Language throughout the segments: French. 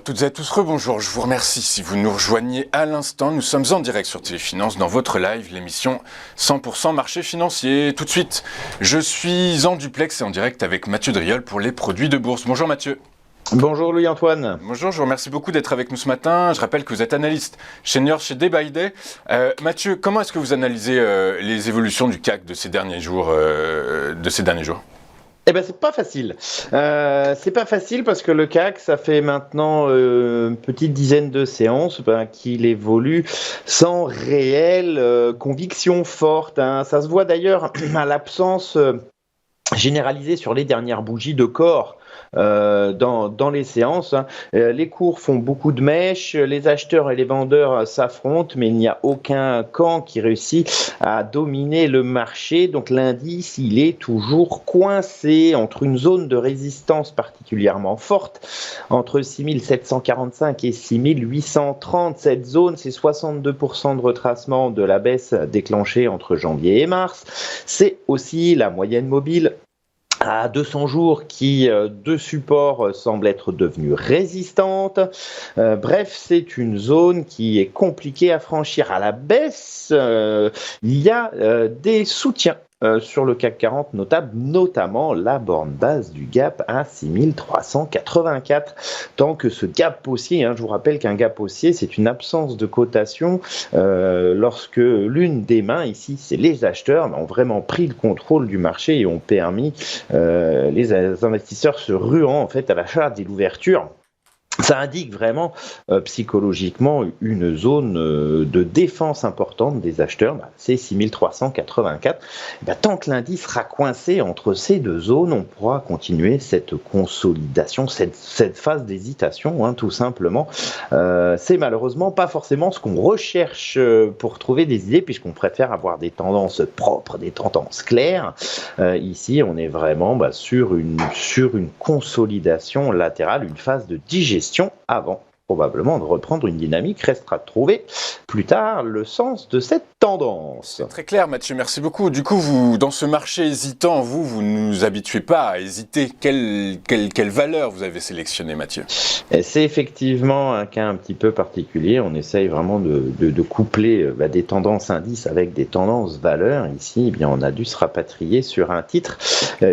toutes et à tous, rebonjour, je vous remercie si vous nous rejoignez à l'instant. Nous sommes en direct sur Téléfinance dans votre live, l'émission 100% marché financier. Tout de suite, je suis en duplex et en direct avec Mathieu Driol pour les produits de bourse. Bonjour Mathieu. Bonjour Louis-Antoine. Bonjour, je vous remercie beaucoup d'être avec nous ce matin. Je rappelle que vous êtes analyste senior chez Day by Day. Mathieu, comment est-ce que vous analysez les évolutions du CAC de ces derniers jours Eh ben c'est pas facile. C'est pas facile parce que le CAC, ça fait maintenant une petite dizaine de séances qu'il évolue sans réelle conviction forte. Ça se voit d'ailleurs à l'absence généralisée sur les dernières bougies de corps. Dans les séances. Les cours font beaucoup de mèches, les acheteurs et les vendeurs s'affrontent, mais il n'y a aucun camp qui réussit à dominer le marché. Donc l'indice, il est toujours coincé entre une zone de résistance particulièrement forte, entre 6745 et 6830. Cette zone, c'est 62% de retracement de la baisse déclenchée entre janvier et mars. C'est aussi la moyenne mobile à 200 jours qui, de support, semble être devenue résistante. Bref, c'est une zone qui est compliquée à franchir. À la baisse, il y a des soutiens sur le CAC 40 notable, notamment la borne basse du gap à 6384. Tant que ce gap haussier, je vous rappelle qu'un gap haussier, c'est une absence de cotation lorsque l'une des mains, ici c'est les acheteurs, ont vraiment pris le contrôle du marché et ont permis les investisseurs se ruant en fait à l'achat dès l'ouverture. Ça indique vraiment psychologiquement une zone de défense importante des acheteurs, c'est 6384. Tant que l'indice sera coincé entre ces deux zones, on pourra continuer cette consolidation, cette phase d'hésitation, tout simplement. C'est malheureusement pas forcément ce qu'on recherche pour trouver des idées, puisqu'on préfère avoir des tendances propres, des tendances claires. Ici, on est vraiment sur une consolidation latérale, une phase de digestion avant probablement de reprendre une dynamique. Restera de trouver plus tard le sens de cette tendance. C'est très clair Mathieu, merci beaucoup. Du coup, vous, dans ce marché hésitant, vous ne nous habituez pas à hésiter. Quelle valeur vous avez sélectionné Mathieu ? C'est effectivement un cas un petit peu particulier. On essaye vraiment de coupler des tendances indices avec des tendances valeurs. Ici, on a dû se rapatrier sur un titre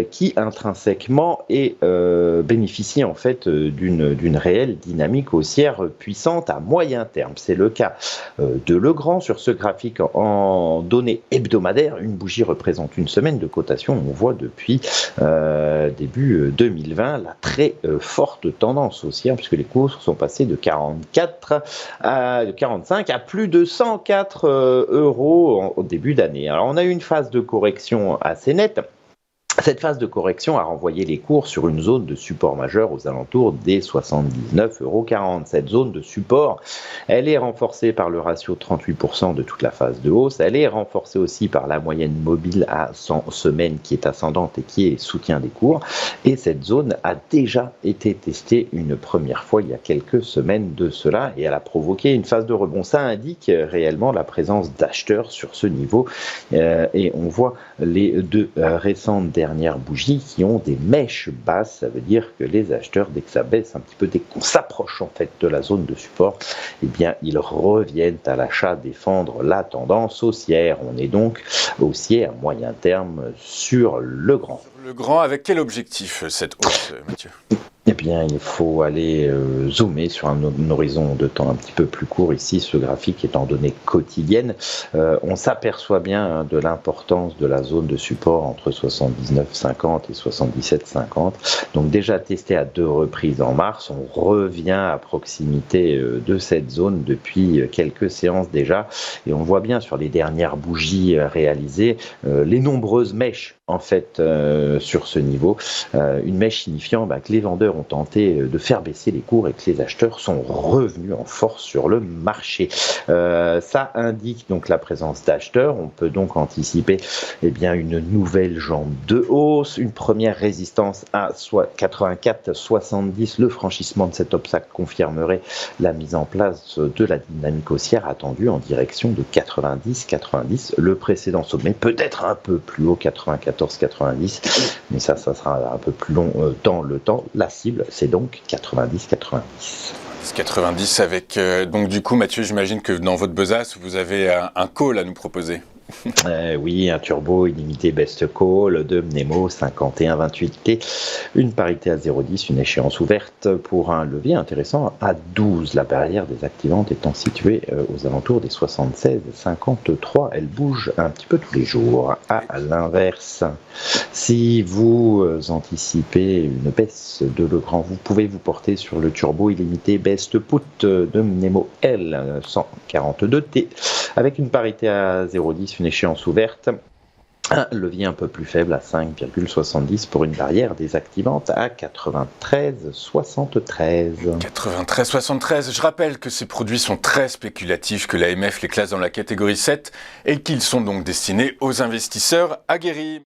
qui intrinsèquement bénéficie en fait d'une réelle dynamique haussière puissante à moyen terme. C'est le cas de Legrand sur ce graphique en données hebdomadaires. Une bougie représente une semaine de cotation. On voit depuis début 2020 la très forte tendance haussière, puisque les cours sont passés de 45 à plus de 104 euros au début d'année. Alors on a eu une phase de correction assez nette. Cette phase de correction a renvoyé les cours sur une zone de support majeur aux alentours des 79,40 €. Cette zone de support, elle est renforcée par le ratio 38% de toute la phase de hausse. Elle est renforcée aussi par la moyenne mobile à 100 semaines qui est ascendante et qui est soutien des cours. Et cette zone a déjà été testée une première fois il y a quelques semaines de cela et elle a provoqué une phase de rebond. Ça indique réellement la présence d'acheteurs sur ce niveau et on voit les deux récentes dernières bougies qui ont des mèches basses. Ça veut dire que les acheteurs, dès que ça baisse un petit peu, dès qu'on s'approche en fait de la zone de support, ils reviennent à l'achat, défendre la tendance haussière. On est donc haussier à moyen terme sur Legrand. Legrand, avec quel objectif cette hausse, Mathieu ? Il faut aller zoomer sur un horizon de temps un petit peu plus court. Ici, ce graphique est en données quotidiennes. On s'aperçoit bien de l'importance de la zone de support entre 79,50 et 77,50. Donc déjà testé à 2 reprises en mars. On revient à proximité de cette zone depuis quelques séances déjà. Et on voit bien sur les dernières bougies réalisées les nombreuses mèches en fait sur ce niveau. Une mèche signifiant que les vendeurs ont tenté de faire baisser les cours et que les acheteurs sont revenus en force sur le marché. Ça indique donc la présence d'acheteurs. On peut donc anticiper une nouvelle jambe de hausse, une première résistance à 84,70. Le franchissement de cet obstacle confirmerait la mise en place de la dynamique haussière attendue en direction de 90,90. Le précédent sommet peut-être un peu plus haut, 94,90, mais ça sera un peu plus long dans le temps. La cible, c'est donc 90,90. 10,90 avec... donc du coup, Mathieu, j'imagine que dans votre besace, vous avez un call à nous proposer. Oui, un turbo illimité best call de Mnemo 5128T, une parité à 0,10, une échéance ouverte pour un levier intéressant à 12. La barrière désactivante étant située aux alentours des 76,53. Elle bouge un petit peu tous les jours. À l'inverse, si vous anticipez une baisse de Legrand, vous pouvez vous porter sur le turbo illimité best put de Mnemo L 142T avec une parité à 0,10, une échéance ouverte, un levier un peu plus faible à 5,70 pour une barrière désactivante à 93,73. 93,73. Je rappelle que ces produits sont très spéculatifs, que l'AMF les classe dans la catégorie 7 et qu'ils sont donc destinés aux investisseurs aguerris.